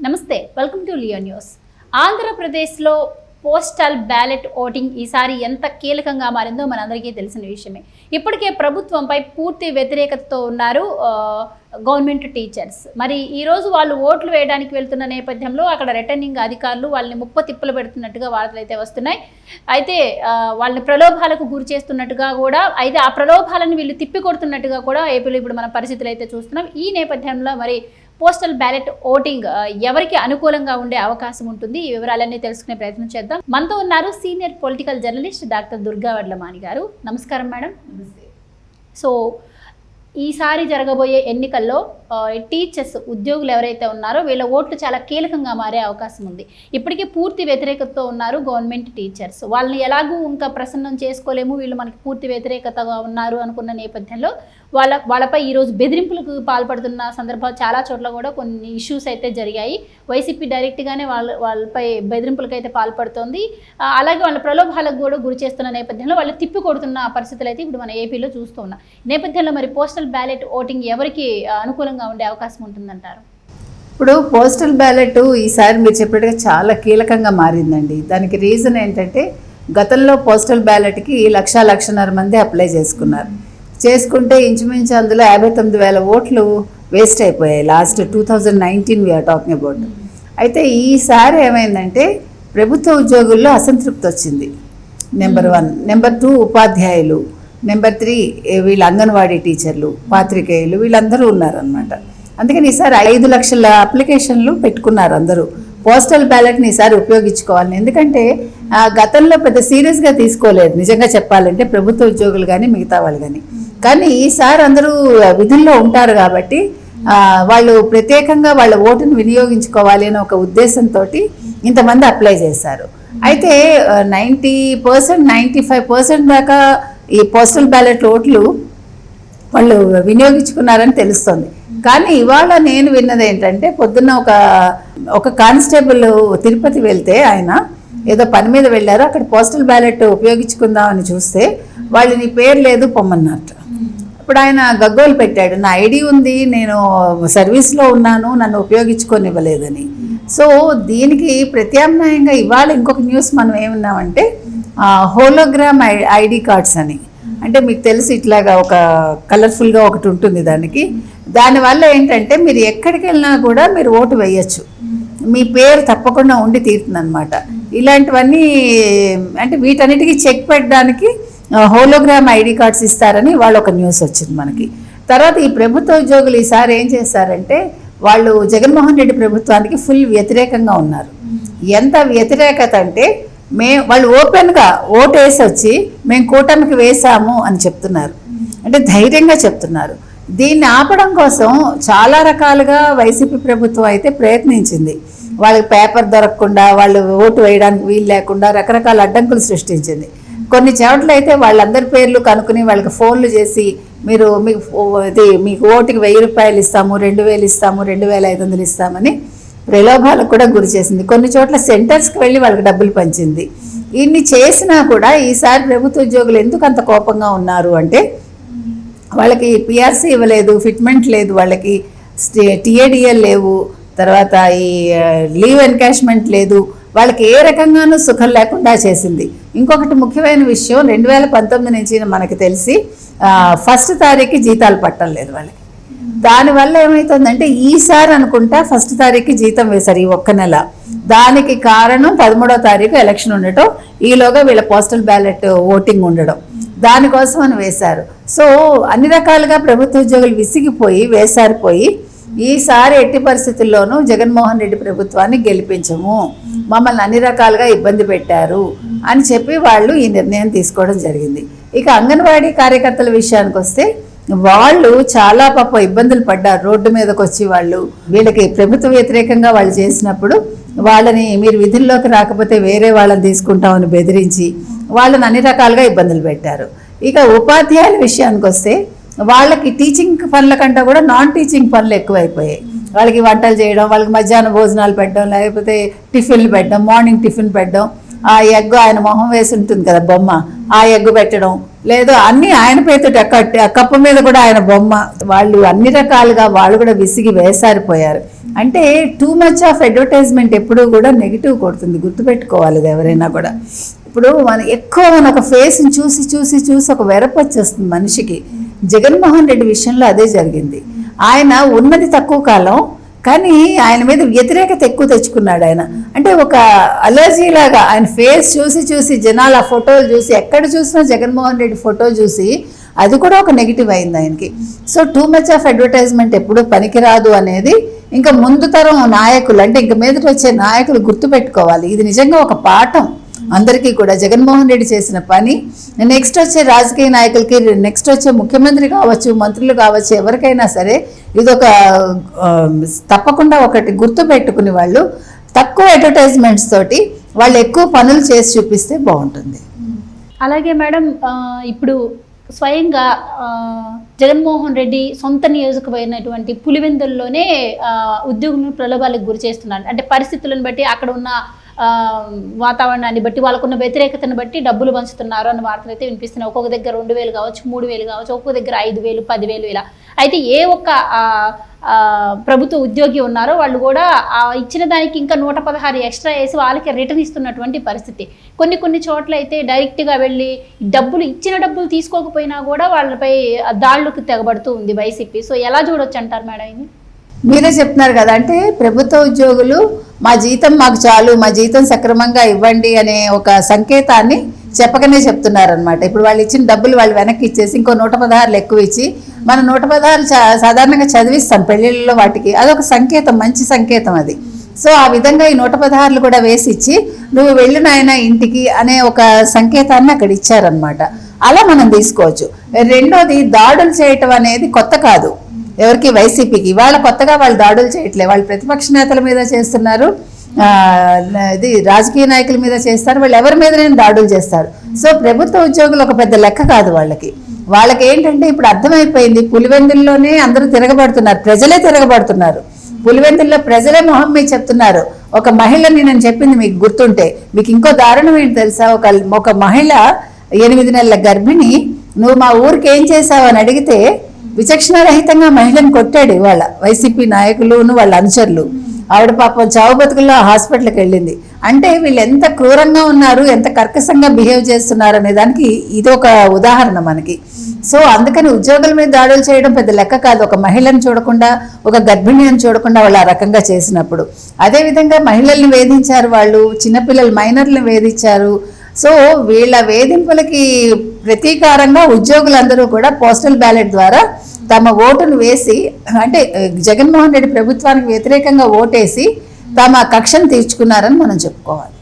నమస్తే, welcome to Leo news. ఆంధ్రప్రదేశ్లో postal ballot voting ఈసారి ఎంత కీలకంగా మారిందో మనందరికీ తెలిసిన విషయమే. ఇప్పటికే ప్రభుత్వంపై పూర్తి వ్యతిరేకతతో ఉన్నారు గవర్నమెంట్ టీచర్స్. మరి ఈరోజు వాళ్ళు ఓట్లు వేయడానికి వెళ్తున్న నేపథ్యంలో అక్కడ రిటర్నింగ్ అధికారులు వాళ్ళని తిప్పలు పెడుతున్నట్టుగా వార్తలు అయితే వస్తున్నాయి. అయితే వాళ్ళని ప్రలోభాలకు గురి చేస్తున్నట్టుగా కూడా, అయితే ఆ ప్రలోభాలను వీళ్ళు తిప్పికొడుతున్నట్టుగా కూడా ఏపీలో ఇప్పుడు మన పరిస్థితులు అయితే చూస్తున్నాం. ఈ నేపథ్యంలో మరి పోస్టల్ బ్యాలెట్ ఓటింగ్ ఎవరికి అనుకూలంగా ఉండే అవకాశం ఉంటుంది, ఈ వివరాలన్నీ తెలుసుకునే ప్రయత్నం చేద్దాం. మనతో ఉన్నారు senior political journalist doctor Durga Vadlamani గారు. నమస్కారం మేడం. సో ఈసారి జరగబోయే ఎన్నికల్లో టీచర్స్ ఉద్యోగులు ఎవరైతే ఉన్నారో వీళ్ళ ఓట్లు చాలా కీలకంగా మారే అవకాశం ఉంది. ఇప్పటికే పూర్తి వ్యతిరేకతతో ఉన్నారు గవర్నమెంట్ టీచర్స్. వాళ్ళని ఎలాగూ ఇంకా ప్రసన్నం చేసుకోలేము, వీళ్ళు మనకి పూర్తి వ్యతిరేకతగా ఉన్నారు అనుకున్న నేపథ్యంలో వాళ్ళపై ఈరోజు బెదిరింపులకు పాల్పడుతున్న సందర్భాలు చాలా చోట్ల కూడా కొన్ని ఇష్యూస్ అయితే జరిగాయి. వైసీపీ డైరెక్ట్గానే వాళ్ళపై బెదిరింపులకు అయితే పాల్పడుతోంది. అలాగే వాళ్ళ ప్రలోభాలకు కూడా గురి చేస్తున్న నేపథ్యంలో వాళ్ళు తిప్పి కొడుతున్న పరిస్థితులు అయితే ఇప్పుడు మన ఏపీలో చూస్తూ ఉన్నాం. నేపథ్యంలో మరి పోస్టల్ బ్యాలెట్ ఓటింగ్ ఎవరికి అనుకూలంగా ఉండే అవకాశం ఉంటుందంటారు? ఇప్పుడు పోస్టల్ బ్యాలెట్ ఈసారి మీరు చెప్పినట్టుగా చాలా కీలకంగా మారిందండి. దానికి రీజన్ ఏంటంటే, గతంలో పోస్టల్ బ్యాలెట్కి 1,00,000 మంది అప్లై చేసుకుంటే ఇంచుమించు అందులో 59,000 ఓట్లు వేస్ట్ అయిపోయాయి. Last 2019 we're talking about. అయితే ఈసారి ఏమైందంటే, ప్రభుత్వ ఉద్యోగుల్లో అసంతృప్తి వచ్చింది. నెంబర్ 1. నెంబర్ 2 ఉపాధ్యాయులు. నెంబర్ 3 వీళ్ళు అంగన్వాడీ టీచర్లు, పాత్రికేయులు, వీళ్ళందరూ ఉన్నారనమాట. అందుకని ఈసారి 5 లక్షల అప్లికేషన్లు పెట్టుకున్నారు అందరూ. పోస్టల్ బ్యాలెట్ని ఈసారి ఉపయోగించుకోవాలని. ఎందుకంటే గతంలో పెద్ద సీరియస్గా తీసుకోలేదు నిజంగా చెప్పాలంటే, ప్రభుత్వ ఉద్యోగులు కానీ మిగతా వాళ్ళు కానీ ఈసారి అందరూ విధుల్లో ఉంటారు కాబట్టి వాళ్ళు ప్రత్యేకంగా వాళ్ళ ఓటును వినియోగించుకోవాలి అనే ఒక ఉద్దేశంతో ఇంతమంది అప్లై చేశారు. అయితే 90%, 95% దాకా ఈ పోస్టల్ బ్యాలెట్ ఓట్లు వాళ్ళు వినియోగించుకున్నారని తెలుస్తుంది. కానీ ఇవాళ నేను విన్నది ఏంటంటే, పొద్దున్న ఒక కానిస్టేబుల్ తిరుపతి వెళ్తే ఆయన ఏదో పని మీద వెళ్ళారు. అక్కడ పోస్టల్ బ్యాలెట్ ఉపయోగించుకుందామని చూస్తే వాళ్ళు నీ పేరు లేదు పొమ్మన్నట్టు. ఇప్పుడు ఆయన గగ్గోలు పెట్టాడు, నా ఐడి ఉంది, నేను సర్వీస్లో ఉన్నాను, నన్ను ఉపయోగించుకోనివ్వలేదని. సో దీనికి ప్రత్యామ్నాయంగా ఇవాళ ఇంకొక న్యూస్ మనం ఏమన్నామంటే, హోలోగ్రామ్ ఐడి కార్డ్స్ అని. అంటే మీకు తెలిసి ఇట్లాగా ఒక కలర్ఫుల్గా ఒకటి ఉంటుంది దానివల్ల ఏంటంటే, మీరు ఎక్కడికి వెళ్ళినా కూడా మీరు ఓటు వేయచ్చు, మీ పేరు తప్పకుండా ఉండి తీరుతుందనమాట. ఇలాంటివన్నీ అంటే వీటన్నిటికీ చెక్ పెట్టడానికి హోలోగ్రామ్ ఐడి కార్డ్స్ ఇస్తారని వాళ్ళు ఒక న్యూస్ వచ్చింది మనకి. తర్వాత ఈ ప్రభుత్వ ఉద్యోగులు ఈసారి ఏం చేశారంటే, వాళ్ళు జగన్మోహన్ రెడ్డి ప్రభుత్వానికి ఫుల్ వ్యతిరేకంగా ఉన్నారు. ఎంత వ్యతిరేకత అంటే, వాళ్ళు ఓపెన్గా ఓటు వేసి వచ్చి మేము కూటమికి వేసాము అని చెప్తున్నారు. అంటే ధైర్యంగా చెప్తున్నారు. దీన్ని ఆపడం కోసం చాలా రకాలుగా వైసీపీ ప్రభుత్వం అయితే ప్రయత్నించింది. వాళ్ళకి పేపర్ దొరకకుండా, వాళ్ళు ఓటు వేయడానికి వీలు లేకుండా రకరకాల అడ్డంకులు సృష్టించింది. కొన్ని చోట్ల అయితే వాళ్ళందరి పేర్లు కనుక్కుని వాళ్ళకి ఫోన్లు చేసి మీకు ఓటుకి 1,000 రూపాయలు ఇస్తాము, 2,000 ఇస్తాము, 2,500 ఇస్తామని ప్రలోభాలకు కూడా గురి చేసింది. కొన్ని చోట్ల సెంటర్స్కి వెళ్ళి వాళ్ళకి డబ్బులు పంచింది. ఇన్ని చేసినా కూడా ఈసారి ప్రభుత్వ ఉద్యోగులు ఎందుకు అంత కోపంగా ఉన్నారు అంటే, వాళ్ళకి పిఆర్సీ ఇవ్వలేదు, ఫిట్మెంట్ లేదు, వాళ్ళకి టీఏడిఎల్ లేవు, తర్వాత ఈ లీవ్ ఎన్కాష్మెంట్ లేదు, వాళ్ళకి ఏ రకంగానూ సుఖం లేకుండా చేసింది. ఇంకొకటి ముఖ్యమైన విషయం, 2019 నుంచి మనకి తెలిసి 1వ తారీఖు జీతాలు పట్టడం లేదు వాళ్ళకి. దానివల్ల ఏమవుతుందంటే, ఈసారి అనుకుంటా 1వ తారీఖు జీతం వేశారు ఈ ఒక్క నెల. దానికి కారణం 13వ తారీఖు ఎలక్షన్ ఉండటం, ఈలోగా వీళ్ళ పోస్టల్ బ్యాలెట్ ఓటింగ్ ఉండడం, దానికోసం అని వేశారు. సో అన్ని రకాలుగా ప్రభుత్వ ఉద్యోగులు విసిగిపోయి వేసారిపోయి, ఈసారి ఎట్టి పరిస్థితుల్లోనూ జగన్మోహన్ రెడ్డి ప్రభుత్వాన్ని గెలిపించము, మమ్మల్ని అన్ని రకాలుగా ఇబ్బంది పెట్టారు అని చెప్పి వాళ్ళు ఈ నిర్ణయం తీసుకోవడం జరిగింది. ఇక అంగన్వాడీ కార్యకర్తల విషయానికి వస్తే, వాళ్ళు చాలా ఇబ్బందులు పడ్డారు. రోడ్డు మీదకి వచ్చి వీళ్ళకి ప్రభుత్వ వ్యతిరేకంగా వాళ్ళు చేసినప్పుడు వాళ్ళని మీరు విధుల్లోకి రాకపోతే వేరే వాళ్ళని తీసుకుంటామని బెదిరించి వాళ్ళని అన్ని రకాలుగా ఇబ్బందులు పెట్టారు. ఇక ఉపాధ్యాయుల విషయానికి వస్తే, వాళ్ళకి టీచింగ్ పనుల కంటే కూడా నాన్ టీచింగ్ పనులు ఎక్కువైపోయాయి. వాళ్ళకి వంటలు చేయడం, వాళ్ళకి మధ్యాహ్న భోజనాలు పెట్టడం, లేకపోతే టిఫిన్లు పెట్టడం, మార్నింగ్ టిఫిన్ పెట్టడం, ఆ ఎగ్ ఆయన మొహం వేసి ఉంటుంది కదా బొమ్మ, ఆ ఎగ్ పెట్టడం, లేదు అన్ని ఆయన పేరుతో కప్ప మీద కూడా ఆయన బొమ్మ. వాళ్ళు అన్ని రకాలుగా వాళ్ళు కూడా విసిగి వేసారిపోయారు. అంటే టూ మచ్ ఆఫ్ అడ్వర్టైజ్మెంట్ ఎప్పుడూ కూడా నెగిటివ్ కొడుతుంది, గుర్తుపెట్టుకోవాలి ఇది ఎవరైనా కూడా. ఇప్పుడు మన ఒక ఫేస్ని చూసి చూసి చూసి ఒక వెరపు వచ్చేస్తుంది మనిషికి. జగన్మోహన్ రెడ్డి విషయంలో అదే జరిగింది. ఆయన ఉన్నది తక్కువ కాలం, కానీ ఆయన మీద వ్యతిరేకత ఎక్కువ తెచ్చుకున్నాడు ఆయన. అంటే ఒక అలర్జీ లాగా ఆయన ఫేస్ చూసి చూసి జనాలు ఆ ఫోటోలు చూసి, ఎక్కడ చూసినా జగన్మోహన్ రెడ్డి ఫోటో చూసి అది కూడా ఒక నెగిటివ్ అయింది ఆయనకి. So too much of advertisement ఎప్పుడు పనికిరాదు అనేది ఇంకా ముందు తరం నాయకులు, అంటే ఇంక మీదట వచ్చే నాయకులు గుర్తుపెట్టుకోవాలి. ఇది నిజంగా ఒక పాఠం అందరికీ కూడా. జగన్మోహన్ రెడ్డి చేసిన పని నెక్స్ట్ వచ్చే రాజకీయ నాయకులకి, నెక్స్ట్ వచ్చే ముఖ్యమంత్రి కావచ్చు, మంత్రులు కావచ్చు, ఎవరికైనా సరే ఇదొక తప్పకుండా ఒకటి గుర్తు పెట్టుకుని వాళ్ళు తక్కువ అడ్వర్టైజ్మెంట్స్ తోటి వాళ్ళు ఎక్కువ పనులు చేసి చూపిస్తే బాగుంటుంది. అలాగే మేడం, ఇప్పుడు స్వయంగా జగన్మోహన్ రెడ్డి సొంత నియోజకమైనటువంటి పులివెందుల్లోనే ఉద్యోగులను ప్రలోభాలకు గురి చేస్తున్నారు. అంటే పరిస్థితులను బట్టి, అక్కడ ఉన్న వాతావరణాన్ని బట్టి, వాళ్ళకున్న వ్యతిరేకతను బట్టి డబ్బులు పంచుతున్నారు అన్న వార్తలు అయితే వినిపిస్తున్నాయి. ఒక్కొక్క దగ్గర 2,000 కావచ్చు, 3,000 కావచ్చు, ఒక్కొక్క దగ్గర 5,000, 10,000 ఇలా. అయితే ఏ ఒక్క ప్రభుత్వ ఉద్యోగి ఉన్నారో వాళ్ళు కూడా ఇచ్చిన దానికి ఇంకా 116 ఎక్స్ట్రా వేసి వాళ్ళకి రిటర్న్ ఇస్తున్నటువంటి పరిస్థితి. కొన్ని చోట్ల అయితే డైరెక్ట్గా వెళ్ళి ఇచ్చిన డబ్బులు తీసుకోకపోయినా కూడా వాళ్ళపై దాడులకు తెగబడుతూ ఉంది వైసీపీ. సో ఎలా చూడొచ్చు అంటారు మేడం ఇది? మీరే చెప్తున్నారు కదా, అంటే ప్రభుత్వ ఉద్యోగులు మా జీతం మాకు చాలు, మా జీతం సక్రమంగా ఇవ్వండి అనే ఒక సంకేతాన్ని చెప్పకనే చెప్తున్నారనమాట. ఇప్పుడు వాళ్ళు ఇచ్చిన డబ్బులు వాళ్ళు వెనక్కి ఇచ్చేసి ఇంకో 116 ఎక్కువ ఇచ్చి, మనం 116 సాధారణంగా చదివిస్తాం పెళ్ళిళ్ళలో వాటికి, అదొక సంకేతం, మంచి సంకేతం అది. సో ఆ విధంగా ఈ 116 కూడా వేసి ఇచ్చి నువ్వు వెళ్ళిన ఆయన ఇంటికి అనే ఒక సంకేతాన్ని అక్కడ ఇచ్చారనమాట. అలా మనం తీసుకోవచ్చు. రెండోది, దాడులు చేయటం అనేది కొత్త కాదు ఎవరికి, వైసీపీకి. ఇవాళ కొత్తగా వాళ్ళు దాడులు చేయట్లేదు. వాళ్ళు ప్రతిపక్ష నేతల మీద చేస్తున్నారు, ఇది రాజకీయ నాయకుల మీద చేస్తారు, వాళ్ళు ఎవరి మీదనైనా దాడులు చేస్తారు. సో ప్రభుత్వ ఉద్యోగులు ఒక పెద్ద లెక్క కాదు వాళ్ళకి. ఏంటంటే ఇప్పుడు అర్థమైపోయింది, పులివెందుల్లోనే అందరూ తిరగబడుతున్నారు, ప్రజలే తిరగబడుతున్నారు. పులివెందుల్లో ప్రజలే మొహం మీద చెప్తున్నారు. ఒక మహిళని నేను చెప్పింది మీకు గుర్తుంటే, మీకు ఇంకో దారుణం ఏంటి తెలుసా? ఒక మహిళ 8 నెలల గర్భిణి, నువ్వు మా ఊరికి ఏం చేసావు అని అడిగితే విచక్షణారహితంగా మహిళను కొట్టాడు ఇవాళ వైసీపీ నాయకులును వాళ్ళ అనుచరులు. ఆవిడ పాపం చావు బతుకుల్లో హాస్పిటల్కి వెళ్ళింది. అంటే వీళ్ళు ఎంత క్రూరంగా ఉన్నారు, ఎంత కర్కశంగా బిహేవ్ చేస్తున్నారు అనే దానికి ఇది ఒక ఉదాహరణ మనకి. సో అందుకని ఉద్యోగుల మీద దాడులు చేయడం పెద్ద లెక్క కాదు. ఒక మహిళను చూడకుండా, ఒక గర్భిణిని చూడకుండా వాళ్ళు ఆ రకంగా చేసినప్పుడు. అదేవిధంగా మహిళల్ని వేధించారు వాళ్ళు, చిన్నపిల్లలు మైనర్లను వేధించారు. సో వీళ్ళ వేధింపులకి ప్రతీకారంగా ఉద్యోగులందరూ కూడా పోస్టల్ బ్యాలెట్ ద్వారా తమ ఓటును వేసి, అంటే జగన్మోహన్ రెడ్డి ప్రభుత్వానికి వ్యతిరేకంగా ఓటేసి తమ కక్షను తీర్చుకున్నారని మనం చెప్పుకోవాలి.